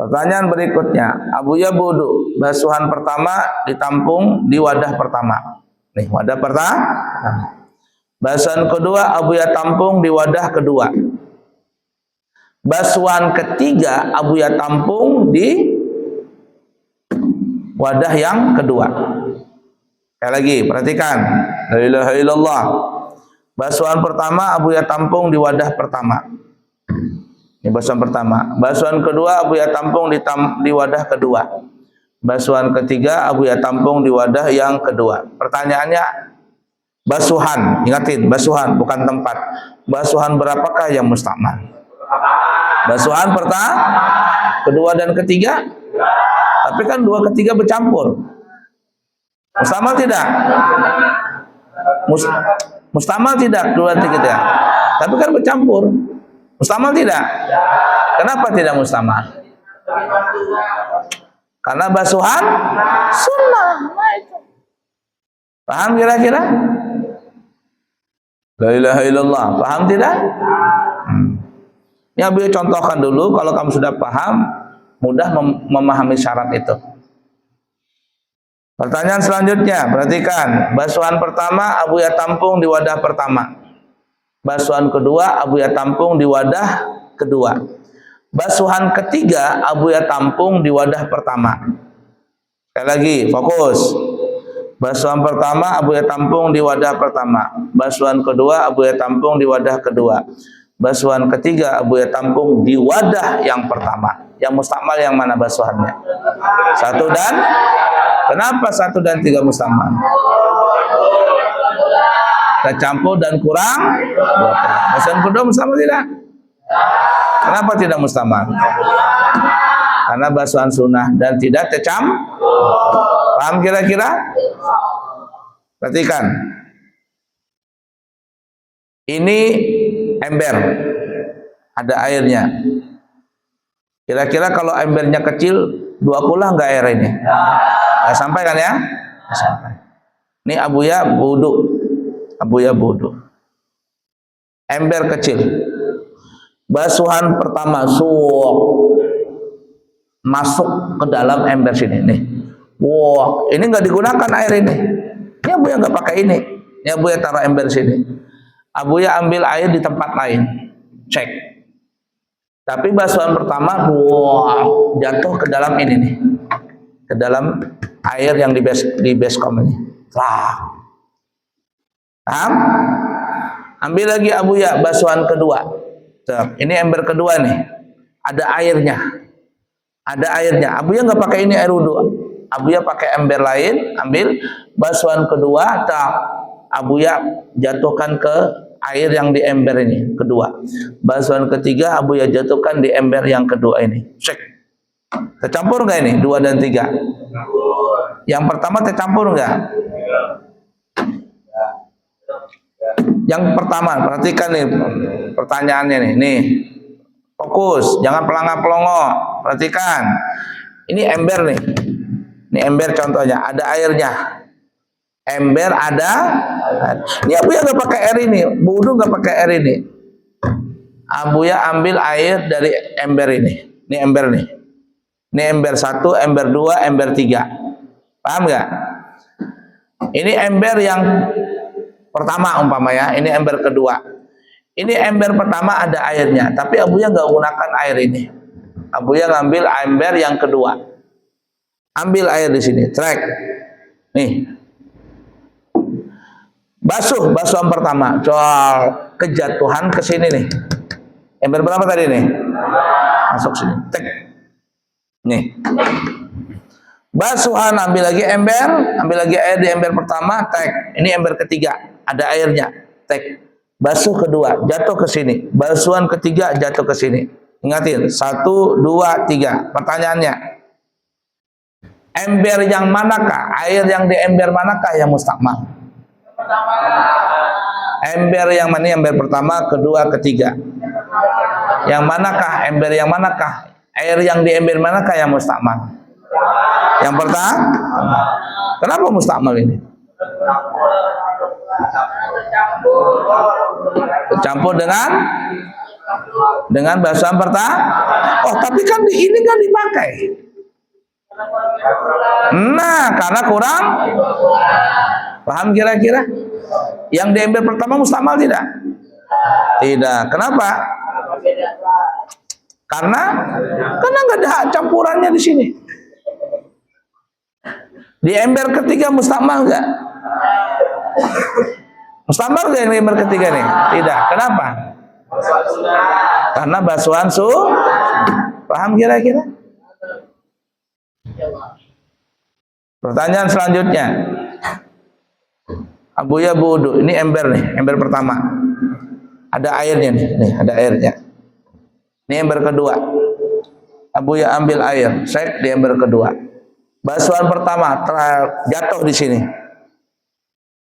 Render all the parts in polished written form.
Pertanyaan berikutnya, Abuya wudu, basuhan pertama ditampung di wadah pertama. Nih, wadah pertama. Basuhan kedua Abuya tampung di wadah kedua. Basuhan ketiga Abuya tampung di wadah yang kedua. Sekali lagi, perhatikan. La ilaha illallah. Basuhan pertama Abuya tampung di wadah pertama. Ini basuhan pertama. Basuhan kedua Abuya tampung di wadah kedua. Basuhan ketiga Abuya tampung di wadah yang kedua. Pertanyaannya, basuhan, ingatin, basuhan bukan tempat. Basuhan berapakah yang mustakmal? Basuhan pertama, kedua dan ketiga. Tapi kan dua ketiga bercampur. Mustakmal tidak? Mustakmal tidak dua ketiga. Tapi kan bercampur. Mustakmal tidak? Kenapa tidak mustakmal? Karena basuhan sunnah. Paham kira-kira? La ilaha illallah. Paham tidak? Ya, Abuya contohkan dulu. Kalau kamu sudah paham, mudah memahami syarat itu. Pertanyaan selanjutnya, perhatikan. Basuhan pertama Abuya tampung di wadah pertama. Basuhan kedua Abuya tampung di wadah kedua. Basuhan ketiga Abuya tampung di wadah pertama. Sekali lagi, fokus. Basuhan pertama Abuya tampung di wadah pertama. Basuhan kedua Abuya tampung di wadah kedua. Basuhan ketiga Abuya tampung di wadah yang pertama. Yang mustakmal yang mana basuhannya? Satu dan, kenapa satu dan tiga mustakmal? Tercampur dan kurang. Basuhan kedua mustakmal tidak? Kenapa tidak mustakmal? Karena basuhan sunnah dan tidak tercampur. Paham kira-kira? Perhatikan. Ini ember, ada airnya. Kira-kira kalau embernya kecil, 2 kula nggak air ini? Nah, sampai kan ya? Sampai. Ini Abuya wudu. Abuya wudu. Ember kecil. Basuhan pertama masuk ke dalam ember sini nih. Wah, ini nggak digunakan air ini. Ini Abuya nggak pakai ini. Ini Abuya taruh ember sini. Abuya ambil air di tempat lain. Cek. Tapi basuhan pertama, jatuh ke dalam ini nih. Ke dalam air yang di baskom ini. Paham? Ambil lagi Abuya basuhan kedua. Ini ember kedua nih. Ada airnya. Ada airnya. Abuya nggak pakai ini air wudhu. Abuya pakai ember lain. Ambil basuhan kedua. Abuya jatuhkan ke air yang di ember ini. Kedua. Basuhan ketiga Abuya jatuhkan di ember yang kedua ini. Cek. Tercampur nggak ini? 2 dan 3. Yang pertama tercampur nggak? Yang pertama, perhatikan nih pertanyaannya nih. Nih, fokus, jangan pelangap-pelongo. Perhatikan, ini ember nih. Ini ember contohnya, ada airnya. Ember ada. Ini Abuya nggak pakai air ini, wudu nggak pakai air ini. Abuya ambil air dari ember ini. Ini ember nih. Ini ember 1, ember 2, ember 3. Paham nggak? Ini ember yang pertama umpama ya, ini ember kedua. Ini ember pertama ada airnya, tapi Abuya nggak gunakan air ini. Abuya ngambil ember yang kedua. Ambil air di sini, trek. Nih. Basuhan pertama. Soal kejatuhan ke sini nih. Ember berapa tadi nih? Masuk sini. Tek. Nih. Basuhan, ambil lagi ember, ambil lagi air di ember pertama, tek. Ini ember ketiga, ada airnya, tek. Basuh kedua, jatuh ke sini. Basuhan ketiga jatuh ke sini. Ingatin, 1, 2, 3. Pertanyaannya, ember yang manakah? Air yang di ember manakah yang mustakmal? Ember yang mana? Ember pertama, kedua, ketiga. Yang manakah? Ember yang manakah? Air yang di ember manakah yang mustakmal? Yang pertama, kenapa mustakmal ini? Tercampur dengan Dengan basuhan pertama. Oh, tapi kan di ini kan dipakai. Nah, karena kurang. Paham kira-kira? Yang di ember pertama mustakmal tidak? Tidak. Kenapa? Karena nggak ada campurannya di sini. Di ember ketiga mustakmal nggak? Mustakmal nggak yang di ember ketiga nih? Tidak. Kenapa? Karena basuhan paham kira-kira? Pertanyaan selanjutnya, Abuya wudu, ini ember nih, ember pertama. Ada airnya nih, ada airnya. Ini ember kedua. Abuya ambil air, sek di ember kedua. Basuhan pertama jatuh di sini.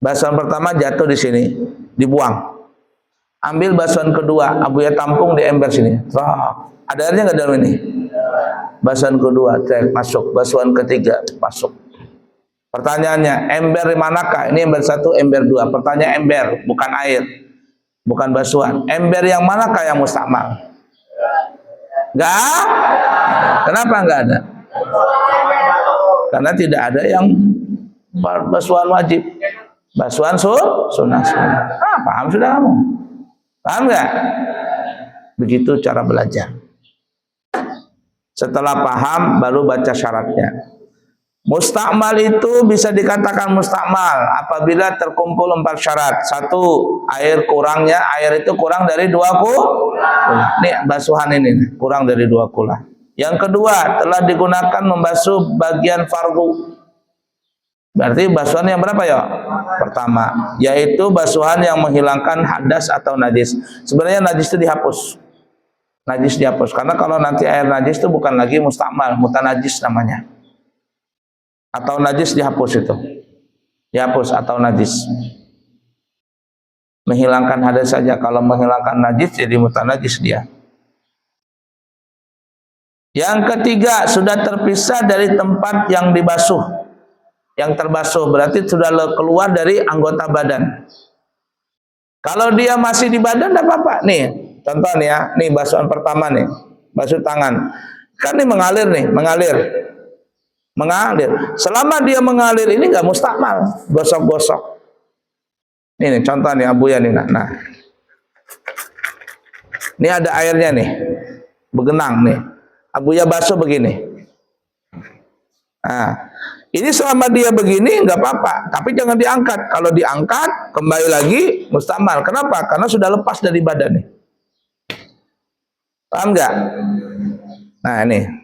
Basuhan pertama jatuh di sini, dibuang. Ambil basuhan kedua, Abuya tampung di ember sini. Ada airnya nggak dalam ini? Basuhan kedua, masuk. Basuhan ketiga, masuk. Pertanyaannya, ember di manakah? Ini ember 1, ember 2. Pertanyaan ember, bukan air, bukan basuhan. Ember yang manakah yang mustakmal? Enggak? Kenapa enggak ada? Karena tidak ada yang basuhan wajib. Basuhan sunnah. Paham sudah kamu? Paham enggak? Begitu cara belajar. Setelah paham, baru baca syaratnya. Mustakmal itu bisa dikatakan mustakmal apabila terkumpul 4 syarat. 1, air kurangnya, air itu kurang dari 2 kula. Ini basuhan ini kurang dari 2 kula. Yang kedua, telah digunakan membasuh bagian fardu. Berarti basuhan yang berapa ya? Pertama, yaitu basuhan yang menghilangkan hadas atau najis. Sebenarnya najis itu dihapus. Najis dihapus karena kalau nanti air najis itu bukan lagi mustakmal, mutanajis namanya. Atau najis dihapus itu. Dihapus atau najis. Menghilangkan hadas saja. Kalau menghilangkan najis jadi mutanajis dia. Yang ketiga, sudah terpisah dari tempat yang dibasuh. Yang terbasuh berarti sudah keluar dari anggota badan. Kalau dia masih di badan tidak apa-apa. Nih, contoh nih ya. Nih basuhan pertama nih. Basuh tangan. Kan ini mengalir nih, mengalir. Selama dia mengalir ini nggak mustakmal, gosok-gosok. Ini contoh nih Abuya nih. Nah, ini ada airnya nih, begenang nih. Abuya basuh begini. Nah, ini selama dia begini nggak apa-apa, tapi jangan diangkat. Kalau diangkat kembali lagi mustakmal. Kenapa? Karena sudah lepas dari badan nih. Paham nggak? Nah ini.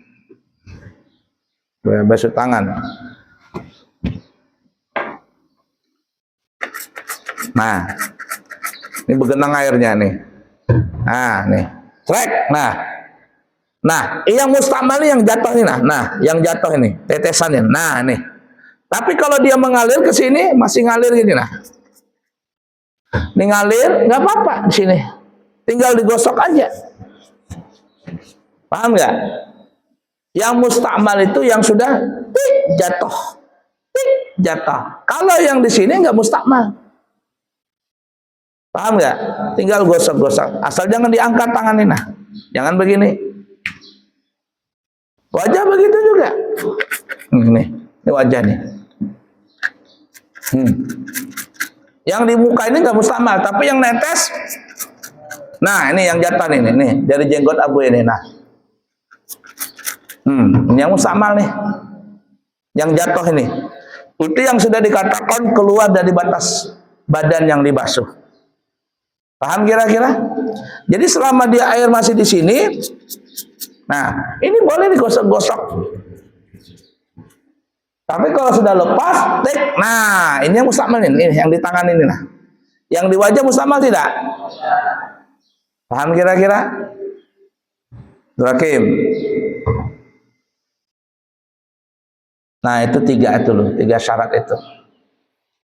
Basuh tangan. Nah, ini begenang airnya nih. Nah, nih. Trek. Nah, yang mustakmal yang jatuh ini. Nah, yang jatuh ini, tetesannya. Nah, nih. Tapi kalau dia mengalir ke sini, masih ngalir gini nah. Ini ngalir, nggak apa-apa di sini. Tinggal digosok aja. Paham nggak? Yang mustakmal itu yang sudah jatuh. Kalau yang di sini nggak mustakmal. Paham nggak? Tinggal gosok-gosok. Asal jangan diangkat tangan ini. Nah, jangan begini. Wajah begitu juga. Ini wajah nih. Yang di muka ini nggak mustakmal, tapi yang netes. Nah, ini yang jatuh nih dari jenggot Abu ini. Nah. Ini yang mustakmal nih. Yang jatuh ini. Itu yang sudah dikatakan keluar dari batas badan yang dibasuh. Paham kira-kira? Jadi selama dia air masih di sini, nah, ini boleh digosok-gosok. Tapi kalau sudah lepas, nah, ini yang mustakmal ini yang di tangan ini nah. Yang di wajah mustakmal tidak? Paham kira-kira? Hakim. Nah itu 3 itu loh, 3 syarat itu.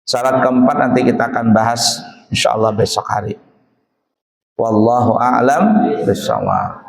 Syarat keempat nanti kita akan bahas insyaallah besok hari. Wallahu a'lam bishawab.